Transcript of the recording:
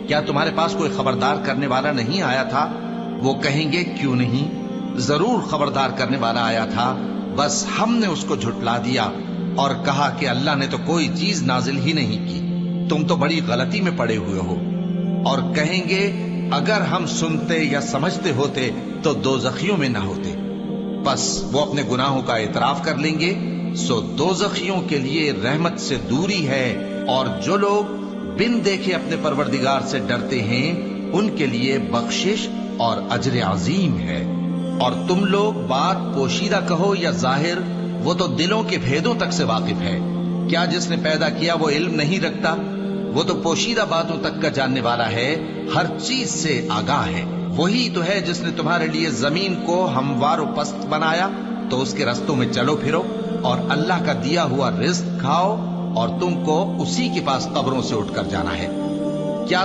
کیا تمہارے پاس کوئی خبردار کرنے والا نہیں آیا تھا؟ وہ کہیں گے کیوں نہیں، ضرور خبردار کرنے والا آیا تھا، بس ہم نے اس کو جھٹلا دیا اور کہا کہ اللہ نے تو کوئی چیز نازل ہی نہیں کی، تم تو بڑی غلطی میں پڑے ہوئے ہو۔ اور کہیں گے اگر ہم سنتے یا سمجھتے ہوتے تو دوزخیوں میں نہ ہوتے۔ پس وہ اپنے گناہوں کا اعتراف کر لیں گے، سو دوزخیوں کے لیے رحمت سے دوری ہے، اور جو لوگ بن دیکھے اپنے پروردگار سے ڈرتے ہیں ان کے لیے بخشش اور اجر عظیم ہے۔ اور تم لوگ بات پوشیدہ کہو یا ظاہر، وہ تو دلوں کے بھیدوں تک سے واقف ہے۔ کیا جس نے پیدا کیا وہ علم نہیں رکھتا؟ وہ تو پوشیدہ باتوں تک کا جاننے والا ہے، ہر چیز سے آگاہ ہے۔ وہی تو ہے جس نے تمہارے لیے زمین کو ہموار و پست بنایا، تو اس کے رستوں میں چلو پھرو اور اللہ کا دیا ہوا رزق کھاؤ، اور تم کو اسی کے پاس قبروں سے اٹھ کر جانا ہے۔